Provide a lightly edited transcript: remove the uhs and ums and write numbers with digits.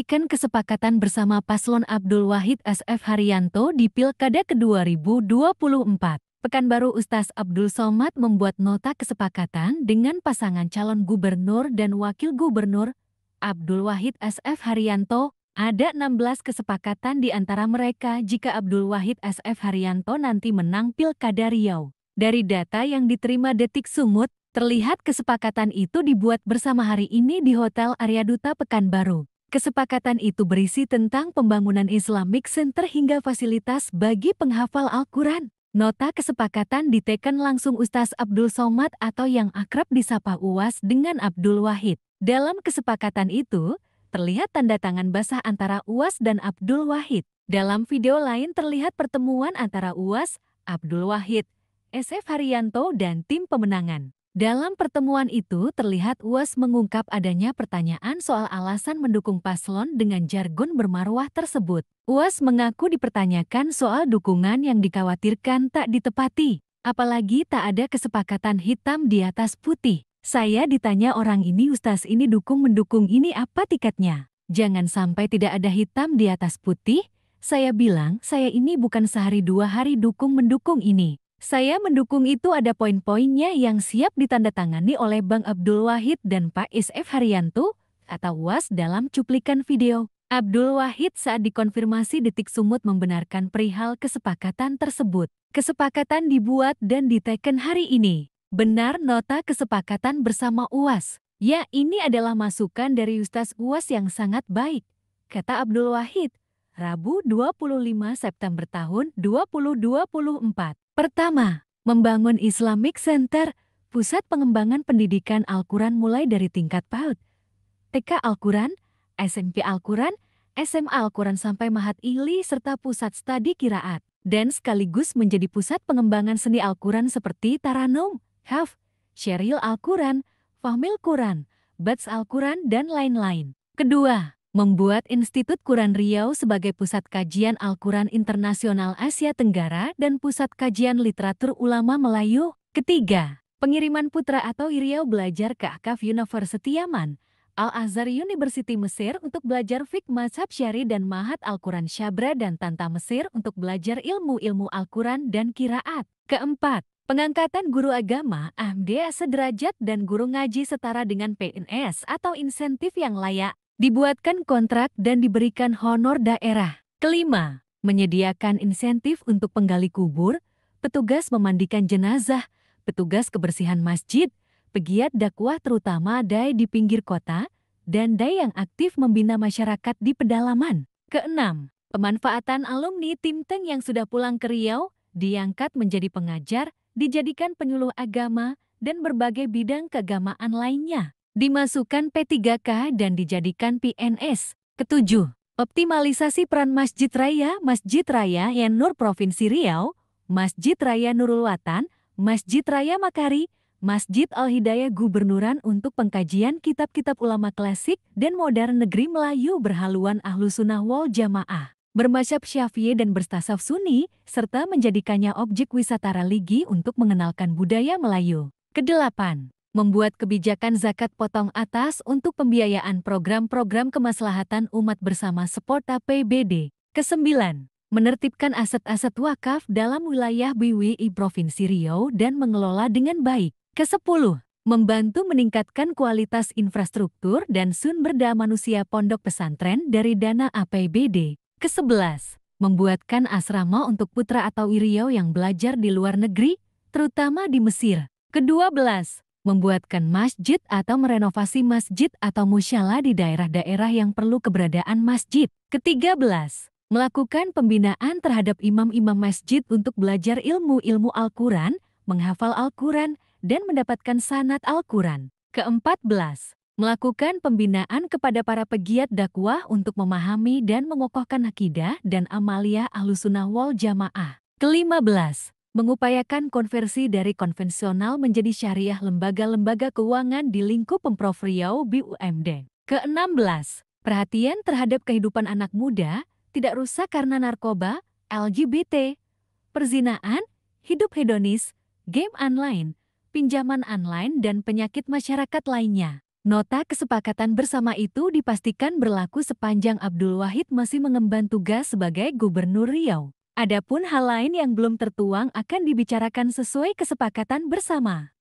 Diteken kesepakatan bersama paslon Abdul Wahid SF Haryanto di Pilkada ke-2024. Pekanbaru Ustaz Abdul Somad membuat nota kesepakatan dengan pasangan calon gubernur dan wakil gubernur Abdul Wahid SF Haryanto. Ada 16 kesepakatan di antara mereka jika Abdul Wahid SF Haryanto nanti menang Pilkada Riau. Dari data yang diterima Detik Sumut, terlihat kesepakatan itu dibuat bersama hari ini di Hotel Arya Duta Pekanbaru. Kesepakatan itu berisi tentang pembangunan Islamic Center hingga fasilitas bagi penghafal Al-Quran. Nota kesepakatan diteken langsung Ustaz Abdul Somad atau yang akrab disapa UAS dengan Abdul Wahid. Dalam kesepakatan itu, terlihat tanda tangan basah antara UAS dan Abdul Wahid. Dalam video lain terlihat pertemuan antara UAS, Abdul Wahid, SF Haryanto dan tim pemenangan. Dalam pertemuan itu terlihat UAS mengungkap adanya pertanyaan soal alasan mendukung paslon dengan jargon bermarwah tersebut. UAS mengaku dipertanyakan soal dukungan yang dikhawatirkan tak ditepati, apalagi tak ada kesepakatan hitam di atas putih. Saya ditanya orang ini Ustaz ini mendukung ini apa tiketnya? Jangan sampai tidak ada hitam di atas putih. Saya bilang saya ini bukan sehari dua hari mendukung ini. Saya mendukung itu ada poin-poinnya yang siap ditandatangani oleh Bang Abdul Wahid dan Pak SF Haryanto, kata UAS dalam cuplikan video. Abdul Wahid saat dikonfirmasi Detik Sumut membenarkan perihal kesepakatan tersebut. Kesepakatan dibuat dan diteken hari ini. Benar nota kesepakatan bersama UAS. Ya, ini adalah masukan dari Ustaz UAS yang sangat baik, kata Abdul Wahid. Rabu 25 September tahun 2024. Pertama, membangun Islamic Center, pusat pengembangan pendidikan Al-Quran mulai dari tingkat PAUD, TK Al-Quran, SMP Al-Quran, SMA Al-Quran sampai Mahat Ihli serta pusat studi Qiraat, dan sekaligus menjadi pusat pengembangan seni Al-Quran seperti Taranum, Hafz, Syaril Al-Quran, Fahmil Quran, Bats Al-Quran, dan lain-lain. Kedua, membuat Institut Quran Riau sebagai pusat kajian Al-Quran internasional Asia Tenggara dan pusat kajian literatur ulama Melayu. Ketiga, pengiriman putra atau Riau belajar ke Akaf University Yaman, Al-Azhar University Mesir untuk belajar fiqh mazhab syari dan Mahat Al-Quran Syabra dan Tanta Mesir untuk belajar ilmu-ilmu Al-Quran dan Qiraat. Keempat, pengangkatan guru agama AMD sederajat dan guru ngaji setara dengan PNS atau insentif yang layak. Dibuatkan kontrak dan diberikan honor daerah. Kelima, menyediakan insentif untuk penggali kubur, petugas memandikan jenazah, petugas kebersihan masjid, pegiat dakwah terutama dai di pinggir kota, dan dai yang aktif membina masyarakat di pedalaman. Keenam, pemanfaatan alumni Timteng yang sudah pulang ke Riau, diangkat menjadi pengajar, dijadikan penyuluh agama, dan berbagai bidang keagamaan lainnya. Dimasukkan P3K dan dijadikan PNS. Ketujuh, optimalisasi peran Masjid Raya Yen Nur Provinsi Riau, Masjid Raya Nurul Watan, Masjid Raya Makari, Masjid Al-Hidayah Gubernuran untuk pengkajian kitab-kitab ulama klasik dan modern negeri Melayu berhaluan Ahlus Sunnah wal Jamaah, bermadzhab Syafi'i dan bertasawuf Sunni, serta menjadikannya objek wisata religi untuk mengenalkan budaya Melayu. Kedelapan, membuat kebijakan zakat potong atas untuk pembiayaan program-program kemaslahatan umat bersama Sport APBD. Kesembilan, menertibkan aset-aset wakaf dalam wilayah BWI Provinsi Riau dan mengelola dengan baik. Kesepuluh, membantu meningkatkan kualitas infrastruktur dan sumber daya manusia pondok pesantren dari dana APBD. Kesebelas, membuatkan asrama untuk putra atau Riau yang belajar di luar negeri, terutama di Mesir. Kedua belas, membuatkan masjid atau merenovasi masjid atau musyalah di daerah-daerah yang perlu keberadaan masjid. Ketiga belas, melakukan pembinaan terhadap imam-imam masjid untuk belajar ilmu-ilmu Al-Quran, menghafal Al-Quran, dan mendapatkan sanad Al-Quran. Keempat belas, melakukan pembinaan kepada para pegiat dakwah untuk memahami dan mengokohkan akidah dan amaliyah Ahlus Sunnah wal Jamaah. Kelima belas, mengupayakan konversi dari konvensional menjadi syariah lembaga-lembaga keuangan di lingkup Pemprov Riau BUMD. Ke-16, perhatian terhadap kehidupan anak muda, tidak rusak karena narkoba, LGBT, perzinaan, hidup hedonis, game online, pinjaman online dan penyakit masyarakat lainnya. Nota kesepakatan bersama itu dipastikan berlaku sepanjang Abdul Wahid masih mengemban tugas sebagai Gubernur Riau. Adapun hal lain yang belum tertuang akan dibicarakan sesuai kesepakatan bersama.